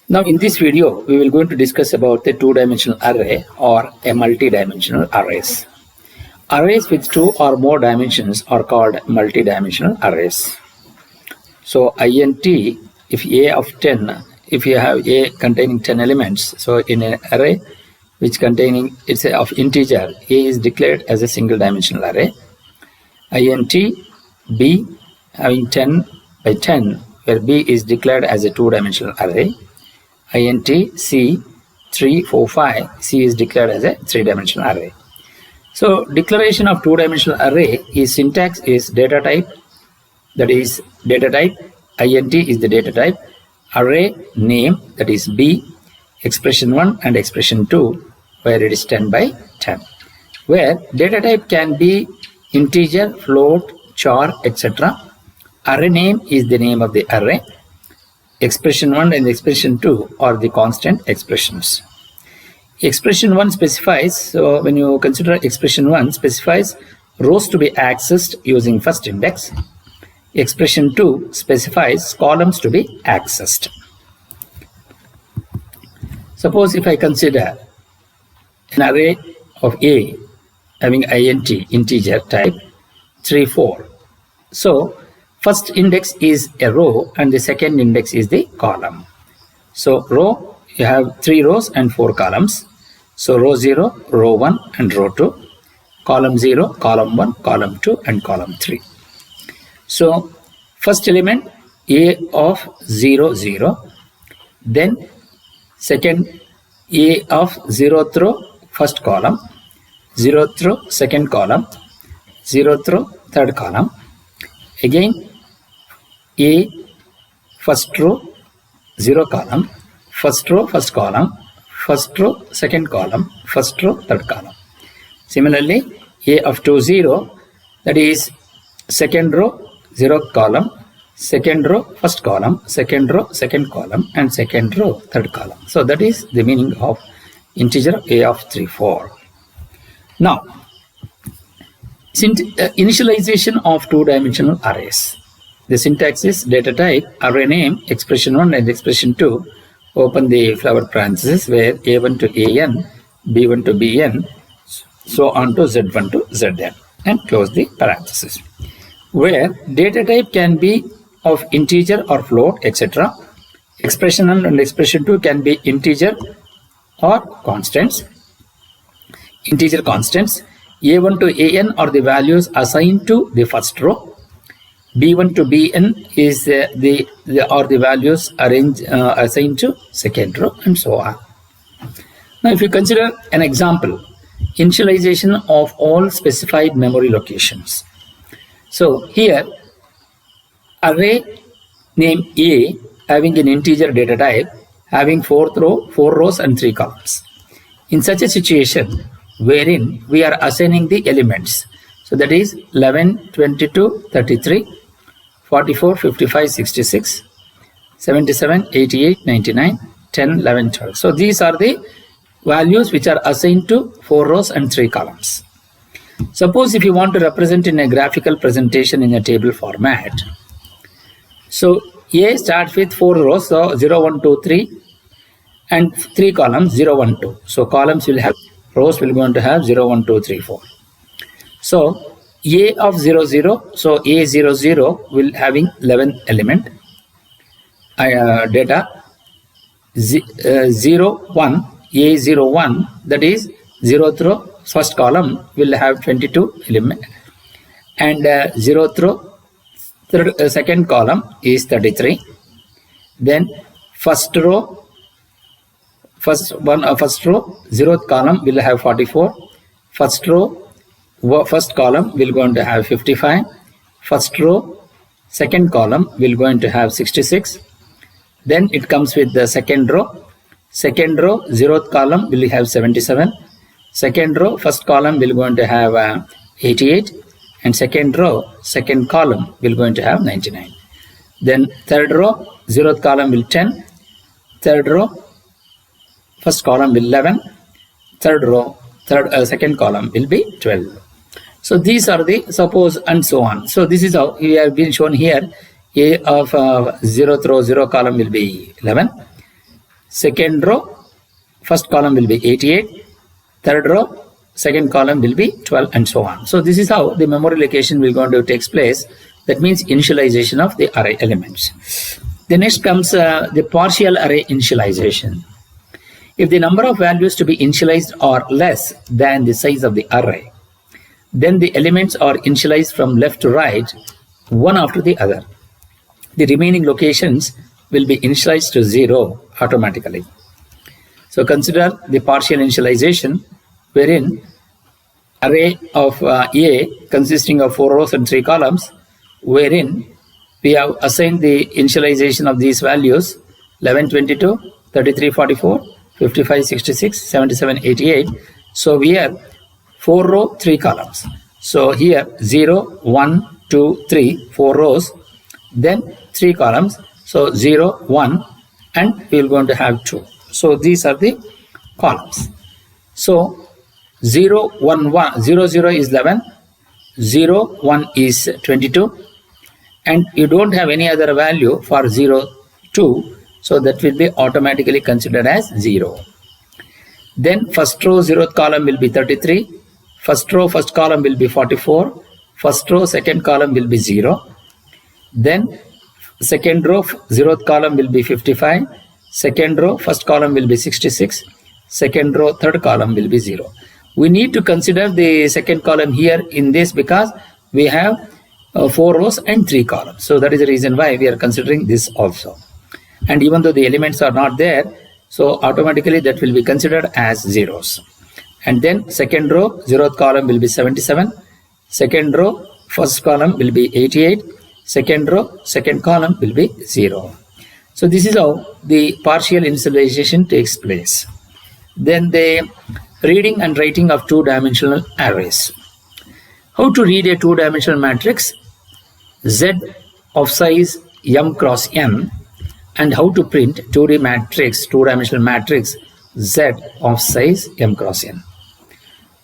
Now in this video, we will going to discuss about the two-dimensional array or a multi-dimensional arrays. Arrays with two or more dimensions are called multi-dimensional arrays. So int, if a of 10, if you have a containing 10 elements, so in an array which containing it's of integer, a is declared as a single dimensional array. Int b having 10 by 10, where b is declared as a two-dimensional array. Int c 3, 4, 5, c is declared as a three-dimensional array. So declaration of two-dimensional array is syntax is data type, that is data type, int is the data type, array name, that is b, expression 1 and expression 2, where it is 10 by 10, where data type can be integer, float, char, etc. Array name is the name of the array. Expression 1 and expression 2 are the constant expressions. Expression 1 specifies, so when you consider expression 1 specifies rows to be accessed using first index. Expression 2 specifies columns to be accessed. Suppose if I consider an array of A having int, integer type, 3, 4. So first index is a row and the second index is the column. So row, you have 3 rows and 4 columns. So row 0, row 1 and row 2, column 0, column 1, column 2 and column 3. So first element a of 0, 0, then second a of 0th row, first column, 0th row, second column, 0th row, third column, again a first row, 0 column, first row, first column, first row, second column, first row, third column. Similarly, a of 2, 0, that is second row, 0 column, second row, first column, second row, second column, and second row, third column. So that is the meaning of integer a of 3, 4. Now, initialization of two-dimensional arrays. The syntax is data type, array name, expression 1 and expression 2, open the flower parenthesis where a1 to an, b1 to bn, so on to z1 to zn, and close the parenthesis. Where data type can be of integer or float, etc. Expression 1 and expression 2 can be integer or constants. Integer constants. A1 to an are the values assigned to the first row. B1 to Bn is the values assigned to second row, and so on. Now, if you consider an example, initialization of all specified memory locations. So here, array name A having an integer data type, having 4 rows and 3 columns. In such a situation, wherein we are assigning the elements, so that is 11, 22, 33, 44, 55, 66, 77, 88, 99, 10, 11, 12. So these are the values which are assigned to 4 rows and 3 columns. Suppose if you want to represent in a graphical presentation in a table format, so A starts with 4 rows, so 0, 1, 2, 3, and 3 columns, 0, 1, 2. So columns will have, rows will going to have 0, 1, 2, 3, 4. So A of 0, 0, so A 0, 0 will having 11 element data, 0, 1, A 0, 1, that is 0th row, first column will have 22 element, and 0th row, second column is 33. Then first row, first row, 0th column will have 44. First row, first column will going to have 55. First row, second column will going to have 66. Then it comes with the second row. Second row, 0th column will have 77. Second row, first column will going to have 88. And second row, second column will going to have 99. Then third row, 0th column will 10. Third row, first column will 11. Third row, second column will be 12. So these are the suppose and so on. So this is how we have been shown here A of 0th row, 0 column will be 11. Second row, first column will be 88. Third row, second column will be 12, and so on. So this is how the memory location will going to take place. That means initialization of the array elements. The next comes the partial array initialization. If the number of values to be initialized are less than the size of the array, then the elements are initialized from left to right, one after the other. The remaining locations will be initialized to 0 automatically. So consider the partial initialization, wherein array of A consisting of 4 rows and 3 columns, wherein we have assigned the initialization of these values 11, 22, 33, 44, 55, 66, 77, 88. So here 4 row, 3 columns. So here 0, 1, 2, 3, 4 rows, then 3 columns. So 0, 1, and we are going to have 2. So these are the columns. So 0, 1, 1, 0, 0 is 11, 0, 1 is 22, and you don't have any other value for 0, 2, so that will be automatically considered as 0. Then first row, 0th column will be 33, first row, first column will be 44, first row, second column will be 0, then second row, 0th column will be 55, second row, first column will be 66, second row, third column will be 0. We need to consider the second column here in this because we have 4 rows and 3 columns. So that is the reason why we are considering this also. And even though the elements are not there, so automatically that will be considered as zeros. And then second row, 0th column will be 77, second row, first column will be 88, second row, second column will be 0. So this is how the partial initialization takes place. Then the reading and writing of two-dimensional arrays. How to read a two-dimensional matrix Z of size m cross n, and how to print 2D matrix, two-dimensional matrix Z of size m cross n.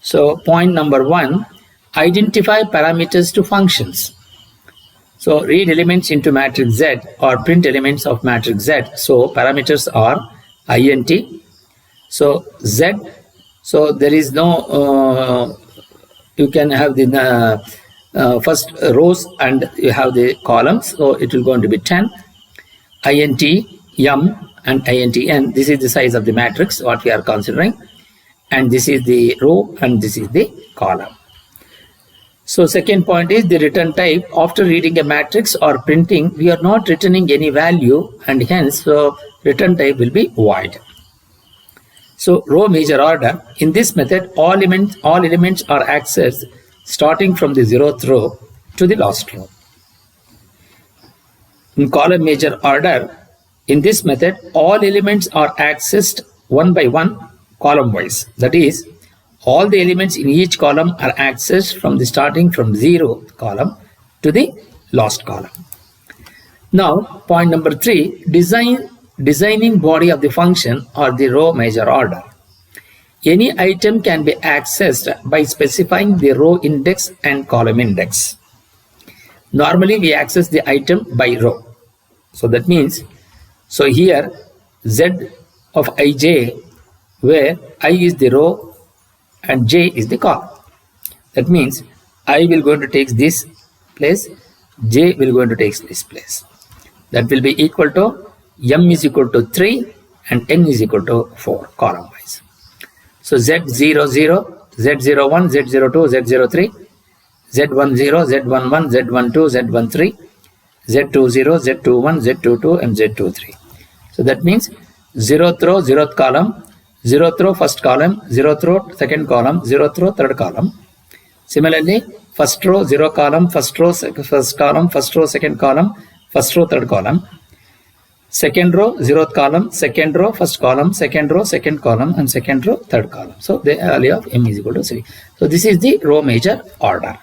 So point number 1, identify parameters to functions. So read elements into matrix Z or print elements of matrix Z. So parameters are int. So Z, so there is no, you can have the first rows and you have the columns. So it will going to be 10, int m and int n. This is the size of the matrix what we are considering, and this is the row and this is the column. So second point is the return type. After reading a matrix or printing, we are not returning any value, and hence so return type will be void. So row major order. In this method, all elements are accessed starting from the 0th row to the last row. In column major order, in this method, all elements are accessed one by one, column wise. That is, all the elements in each column are accessed from the starting from 0th column to the last column. Now, point number 3, designing body of the function or the row major order. Any item can be accessed by specifying the row index and column index. Normally, we access the item by row. So that means, so here Z of ij, where I is the row and j is the column. That means I will going to take this place, j will going to take this place. That will be equal to m is equal to 3 and n is equal to 4 column wise. So Z00, Z01, Z02, Z03, Z10, Z11, Z12, Z13, Z20, Z21, Z22 and Z23. So that means 0th row, 0th column, 0th row first column, 0th row second column, 0th row third column. Similarly, first row 0 column, first row first column, first row second column, first row third column. Second row 0th column, second row first column, second row second column, and second row third column. So the value of m is equal to 3. So this is the row major order.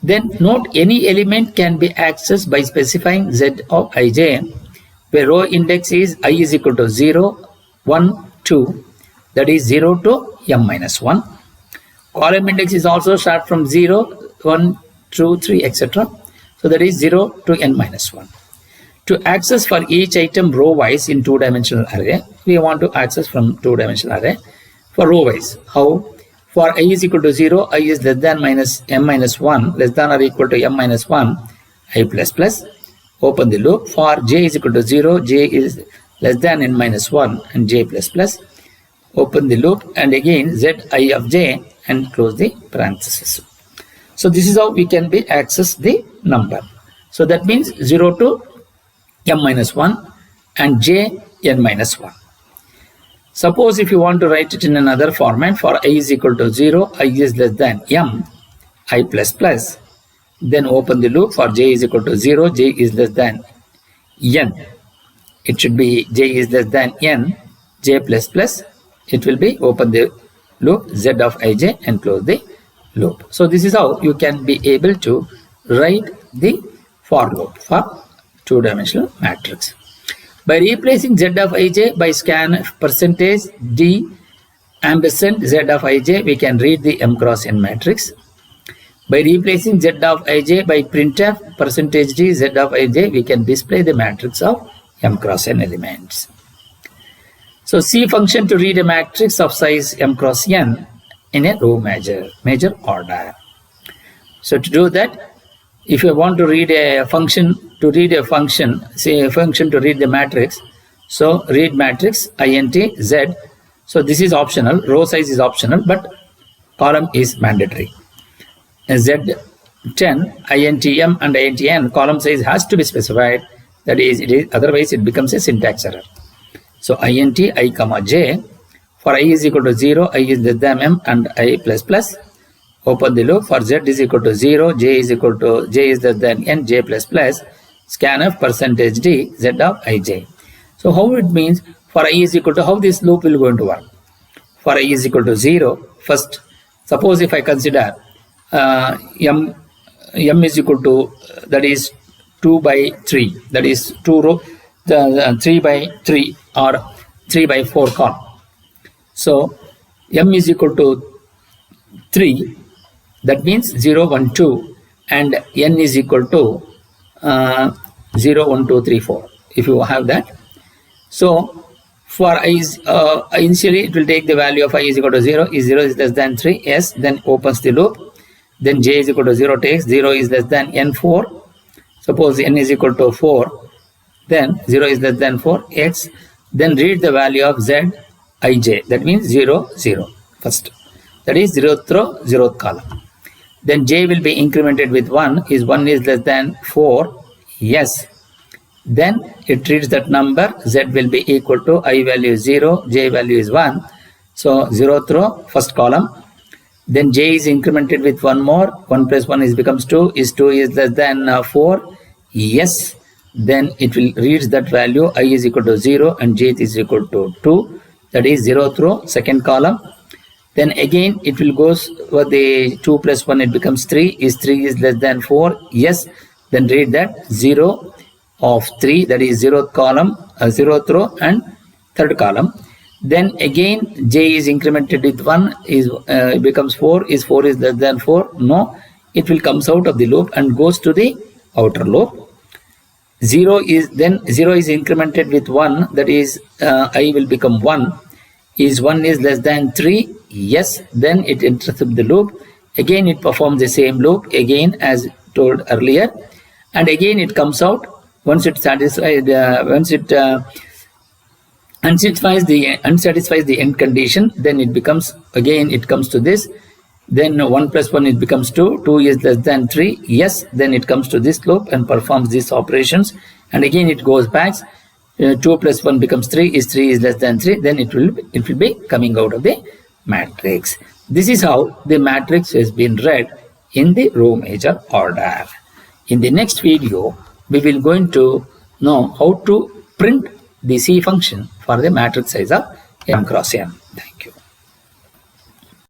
Then note, any element can be accessed by specifying Z of ij, where row index is I is equal to 0, 1, 2, that is 0 to m minus 1. Column index is also start from 0, 1, 2, 3, etc. So So that is 0 to n minus 1. To access for each item row wise in two-dimensional array, we want to access from two-dimensional array for row wise. How? For I is equal to 0, I is less than minus m minus 1, less than or equal to m minus 1, I plus plus. Open the loop. For j is equal to 0, j is less than n minus 1 and j plus plus. Open the loop and again zi of j and close the parenthesis. So this is how we can be access the number. So that means 0 to m minus 1 and j n minus 1. Suppose if you want to write it in another format, for I is equal to 0, I is less than m, I plus plus. Then open the loop. For j is equal to 0, j is less than n. It should be j is less than n, j plus plus. It will be open the loop z of ij and close the loop. So this is how you can be able to write the for loop for two-dimensional matrix. By replacing z of ij by scanf percentage d ampersand z of ij, we can read the m cross n matrix. By replacing z of ij by printf percentage d z of ij, we can display the matrix of m cross n elements. So C function to read a matrix of size m cross n in a row major order. So to do that, if you want to read a function, say a function to read the matrix, so read matrix int z. So this is optional, row size is optional, but column is mandatory. Z10, int m and int n, column size has to be specified. That is, otherwise it becomes a syntax error. So int I comma j, for I is equal to 0, I is less than m and I plus plus. Open the loop. For z is equal to 0, j is less than n, j plus plus. Scanf percentage d z of ij. So how it means for I is equal to, how this loop will going to work? For I is equal to 0, first suppose if I consider m is equal to, that is 2 by 3, that is 2 row, 3 by 3 or 3 by 4 column. So m is equal to 3, that means 0, 1, 2, and n is equal to 0, 1, 2, 3, 4, if you have that. So for I is, initially it will take the value of I is equal to 0, is 0 is less than 3, yes, then opens the loop. Then j is equal to 0 takes, 0 is less than n4. Suppose n is equal to 4, then 0 is less than 4, x. Then read the value of z ij, that means 0, 0 first. That is 0th row, 0th column. Then j will be incremented with 1, is 1 is less than 4, yes. Then it reads that number, z will be equal to I value is 0, j value is 1. So 0th row, first column. Then j is incremented with 1 more, 1 plus 1 becomes 2, is 2 is less than 4, yes. Then it will read that value, I is equal to 0 and j is equal to 2, that is 0th row, second column. Then again it will go for the 2 plus 1, it becomes 3, is 3 is less than 4, yes. Then read that 0 of 3, that is 0th column, 0th row and third column. Then again j is incremented with 1, is it becomes 4, is 4 is less than 4, no, it will comes out of the loop and goes to the outer loop. 0 is incremented with 1, that is I will become 1, is 1 is less than 3, yes. Then it enters the loop, again it performs the same loop again as told earlier, and again it comes out. Once it satisfies unsatisfies the end condition, then it becomes, again it comes to this, then 1 plus 1 it becomes 2, 2 is less than 3, yes. Then it comes to this loop and performs these operations, and again it goes back, 2 plus 1 becomes 3, is 3 is less than 3, then it will be coming out of the matrix. This is how the matrix has been read in the row major order. In the next video we will going to know how to print the C function for the matrix size of m cross n.